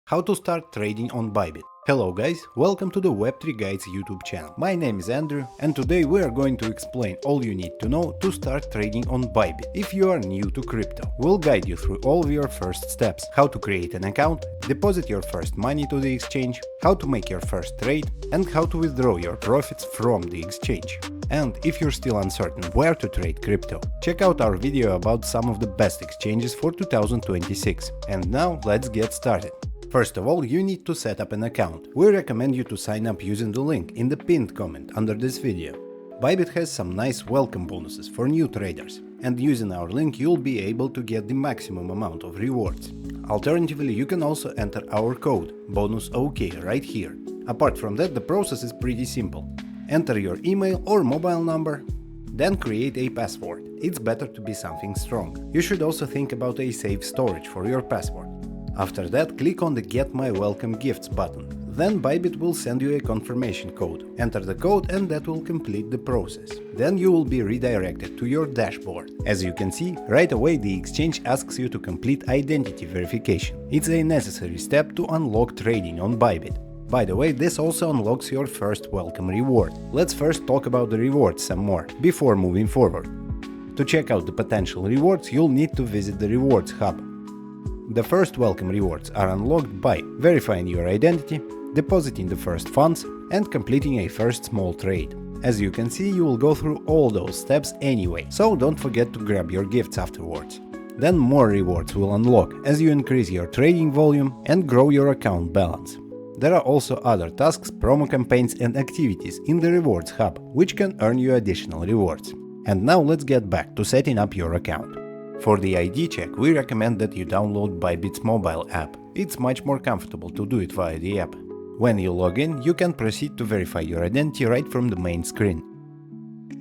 How to start trading on BYBIT. Hello guys, welcome to the Web3 Guides YouTube channel. My name is Andrew and today we are going to explain all you need to know to start trading on BYBIT. If you are new to crypto, we'll guide you through all of your first steps: how to create an account, deposit your first money to the exchange, how to make your first trade, and how to withdraw your profits from the exchange. And if you're still uncertain where to trade crypto, check out our video about some of the best exchanges for 2026. And now let's get started. First of all, you need to set up an account. We recommend you to sign up using the link in the pinned comment under this video. BYBIT has some nice welcome bonuses for new traders, and using our link you'll be able to get the maximum amount of rewards. Alternatively, you can also enter our code BONUSOK right here. Apart from that, the process is pretty simple. Enter your email or mobile number, then create a password. It's better to be something strong. You should also think about a safe storage for your password. After that, click on the Get My Welcome Gifts button. Then BYBIT will send you a confirmation code. Enter the code and that will complete the process. Then you will be redirected to your dashboard. As you can see, right away the exchange asks you to complete identity verification. It's a necessary step to unlock trading on BYBIT. By the way, this also unlocks your first welcome reward. Let's first talk about the rewards some more, before moving forward. To check out the potential rewards, you'll need to visit the Rewards Hub. The first welcome rewards are unlocked by verifying your identity, depositing the first funds, and completing a first small trade. As you can see, you will go through all those steps anyway, so don't forget to grab your gifts afterwards. Then more rewards will unlock as you increase your trading volume and grow your account balance. There are also other tasks, promo campaigns and activities in the Rewards Hub, which can earn you additional rewards. And now let's get back to setting up your account. For the ID check, we recommend that you download BYBIT's mobile app. It's much more comfortable to do it via the app. When you log in, you can proceed to verify your identity right from the main screen.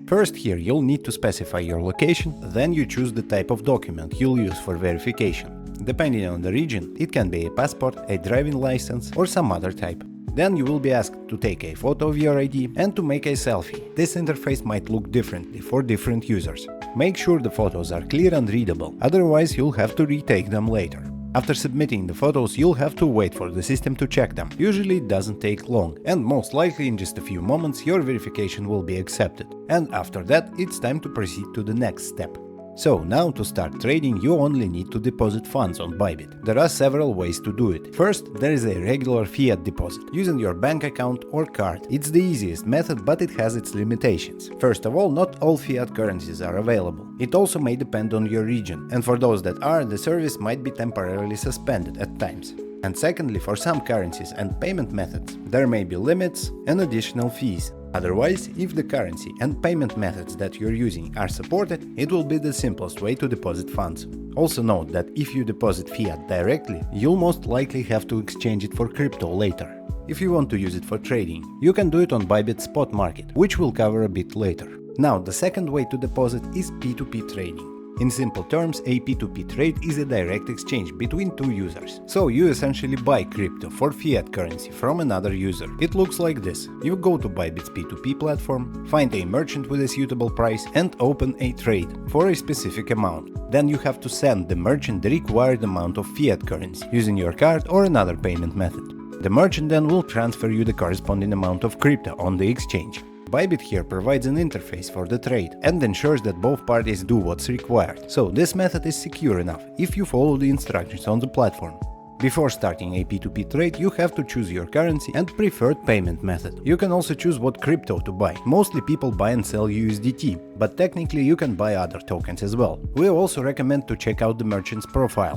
First here you'll need to specify your location, then you choose the type of document you'll use for verification. Depending on the region, it can be a passport, a driving license or some other type. Then you will be asked to take a photo of your ID and to make a selfie. This interface might look differently for different users. Make sure the photos are clear and readable, otherwise you'll have to retake them later. After submitting the photos, you'll have to wait for the system to check them. Usually it doesn't take long, and most likely in just a few moments your verification will be accepted. And after that, it's time to proceed to the next step. So now to start trading you only need to deposit funds on BYBIT. There are several ways to do it. First, there is a regular fiat deposit, using your bank account or card. It's the easiest method, but it has its limitations. First of all, not all fiat currencies are available. It also may depend on your region, and for those that are, the service might be temporarily suspended at times. And secondly, for some currencies and payment methods, there may be limits and additional fees. Otherwise, if the currency and payment methods that you're using are supported, it will be the simplest way to deposit funds. Also note that if you deposit fiat directly, you'll most likely have to exchange it for crypto later. If you want to use it for trading, you can do it on BYBIT spot market, which we'll cover a bit later. Now, the second way to deposit is P2P trading. In simple terms, a P2P trade is a direct exchange between two users. So you essentially buy crypto for fiat currency from another user. It looks like this. You go to BYBIT's P2P platform, find a merchant with a suitable price and open a trade for a specific amount. Then you have to send the merchant the required amount of fiat currency using your card or another payment method. The merchant then will transfer you the corresponding amount of crypto on the exchange. BYBIT here provides an interface for the trade and ensures that both parties do what's required. So this method is secure enough if you follow the instructions on the platform. Before starting a P2P trade, you have to choose your currency and preferred payment method. You can also choose what crypto to buy. Mostly people buy and sell USDT, but technically you can buy other tokens as well. We also recommend to check out the merchant's profile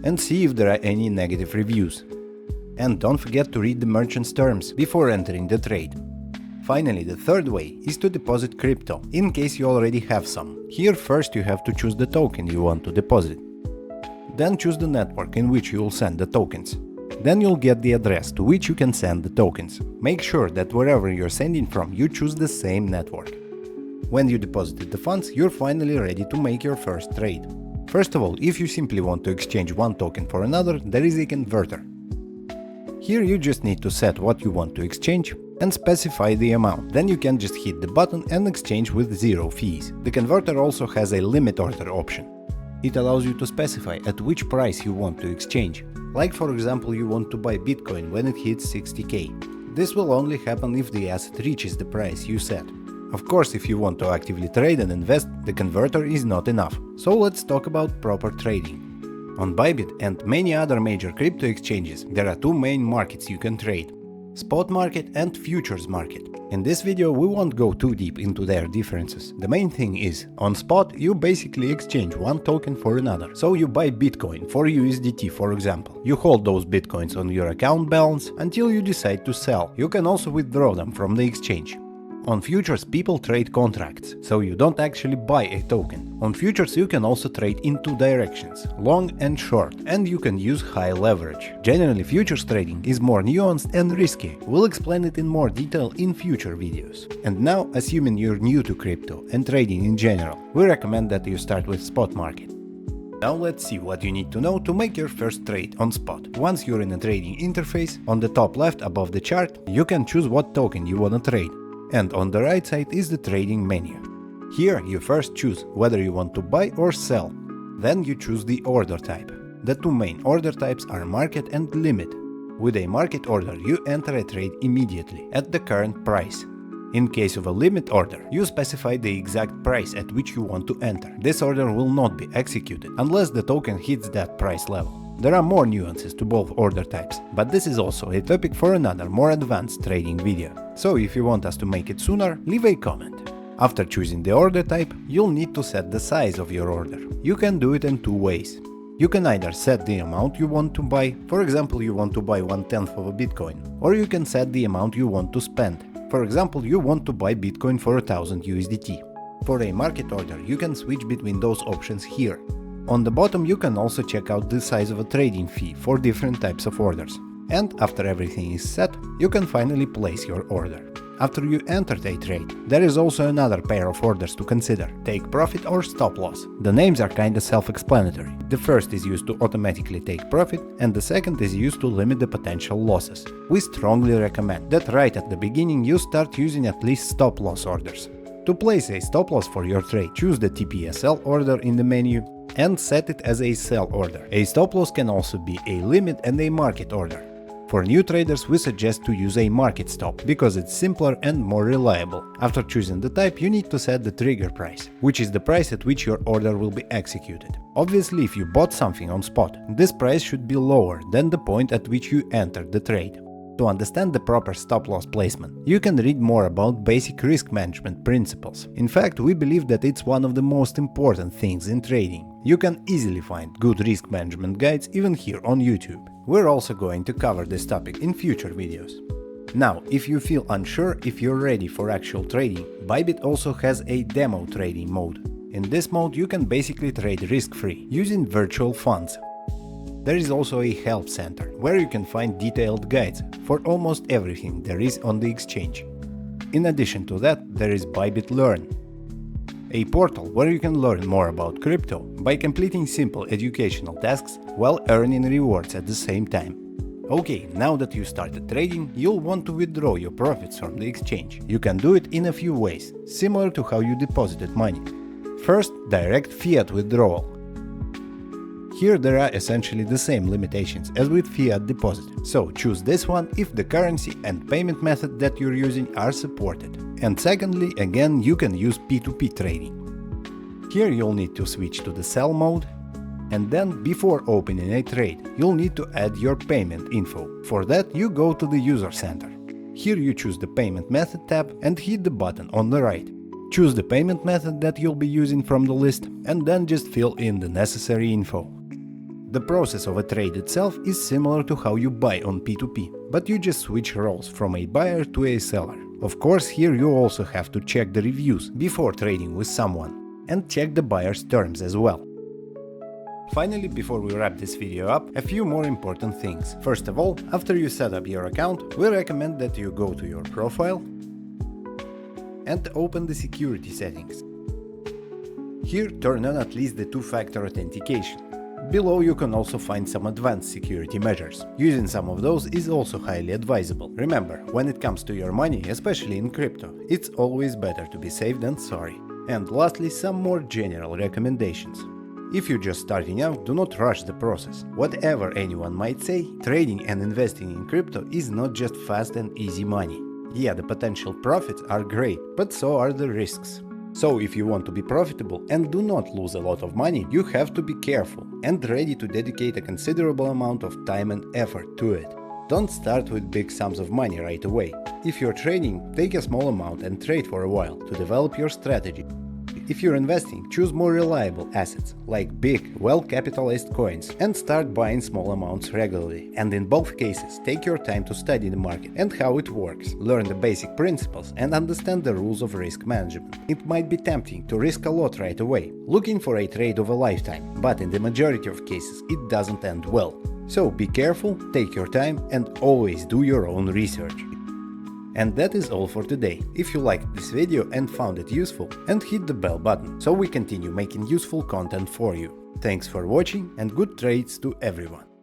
and see if there are any negative reviews. And don't forget to read the merchant's terms before entering the trade. Finally, the third way is to deposit crypto, in case you already have some. Here first you have to choose the token you want to deposit. Then choose the network in which you will send the tokens. Then you'll get the address to which you can send the tokens. Make sure that wherever you're sending from, you choose the same network. When you deposited the funds, you're finally ready to make your first trade. First of all, if you simply want to exchange one token for another, there is a converter. Here you just need to set what you want to exchange and specify the amount. Then you can just hit the button and exchange with zero fees. The converter also has a limit order option. It allows you to specify at which price you want to exchange. like for example you want to buy Bitcoin when it hits 60k. This will only happen if the asset reaches the price you set. Of course, if you want to actively trade and invest, the converter is not enough. So let's talk about proper trading. On BYBIT and many other major crypto exchanges, there are two main markets you can trade: spot market and futures market. In this video we won't go too deep into their differences. The main thing is, on spot you basically exchange one token for another. So you buy Bitcoin for USDT, for example. You hold those Bitcoins on your account balance until you decide to sell. You can also withdraw them from the exchange. On futures people trade contracts, so you don't actually buy a token. On futures you can also trade in two directions, long and short, and you can use high leverage. Generally futures trading is more nuanced and risky. We'll explain it in more detail in future videos. And now, assuming you're new to crypto and trading in general, we recommend that you start with spot market. Now let's see what you need to know to make your first trade on spot. Once you're in a trading interface, on the top left above the chart, you can choose what token you wanna trade. And on the right side is the trading menu. Here you first choose whether you want to buy or sell. Then you choose the order type. The two main order types are market and limit. With a market order you enter a trade immediately at the current price. In case of a limit order, you specify the exact price at which you want to enter. This order will not be executed unless the token hits that price level. There are more nuances to both order types, but this is also a topic for another more advanced trading video. So if you want us to make it sooner, leave a comment. After choosing the order type, you'll need to set the size of your order. You can do it in two ways. You can either set the amount you want to buy, for example you want to buy 1/10 of a Bitcoin, or you can set the amount you want to spend. For example, you want to buy Bitcoin for 1000 USDT. For a market order, you can switch between those options here. On the bottom you can also check out the size of a trading fee for different types of orders. And after everything is set, you can finally place your order. After you entered a trade, there is also another pair of orders to consider: take profit or stop loss. The names are kinda self-explanatory. The first is used to automatically take profit, and the second is used to limit the potential losses. We strongly recommend that right at the beginning you start using at least stop loss orders. To place a stop loss for your trade, choose the TPSL order in the menu and set it as a sell order. A stop loss can also be a limit and a market order. For new traders we suggest to use a market stop because it's simpler and more reliable. After choosing the type you need to set the trigger price, which is the price at which your order will be executed. Obviously if you bought something on spot, this price should be lower than the point at which you entered the trade. To understand the proper stop-loss placement, you can read more about basic risk management principles. In fact, we believe that it's one of the most important things in trading. You can easily find good risk management guides even here on YouTube. We're also going to cover this topic in future videos. Now, if you feel unsure if you're ready for actual trading, BYBIT also has a demo trading mode. In this mode you can basically trade risk-free, using virtual funds. There is also a help center, where you can find detailed guides for almost everything there is on the exchange. In addition to that, there is BYBIT Learn, a portal where you can learn more about crypto by completing simple educational tasks while earning rewards at the same time. Okay, now that you started trading, you'll want to withdraw your profits from the exchange. You can do it in a few ways, similar to how you deposited money. First, direct fiat withdrawal. Here there are essentially the same limitations as with fiat deposit, so choose this one if the currency and payment method that you're using are supported. And secondly, again, you can use P2P trading. Here you'll need to switch to the sell mode, and then before opening a trade, you'll need to add your payment info. For that you go to the user center. Here you choose the payment method tab and hit the button on the right. Choose the payment method that you'll be using from the list, and then just fill in the necessary info. The process of a trade itself is similar to how you buy on P2P, but you just switch roles from a buyer to a seller. Of course, here you also have to check the reviews before trading with someone, and check the buyer's terms as well. Finally, before we wrap this video up, a few more important things. First of all, after you set up your account, we recommend that you go to your profile and open the security settings. Here turn on at least the two-factor authentication. Below you can also find some advanced security measures. Using some of those is also highly advisable. Remember, when it comes to your money, especially in crypto, it's always better to be safe than sorry. And lastly, some more general recommendations. If you're just starting out, do not rush the process. Whatever anyone might say, trading and investing in crypto is not just fast and easy money. Yeah, the potential profits are great, but so are the risks. So if you want to be profitable and do not lose a lot of money, you have to be careful and ready to dedicate a considerable amount of time and effort to it. Don't start with big sums of money right away. If you're trading, take a small amount and trade for a while to develop your strategy. If you're investing, choose more reliable assets, like big, well-capitalized coins, and start buying small amounts regularly. And in both cases, take your time to study the market and how it works, learn the basic principles, and understand the rules of risk management. It might be tempting to risk a lot right away, looking for a trade of a lifetime, but in the majority of cases, it doesn't end well. So be careful, take your time, and always do your own research. And that is all for today. If you liked this video and found it useful, and hit the bell button so we continue making useful content for you. Thanks for watching and good trades to everyone.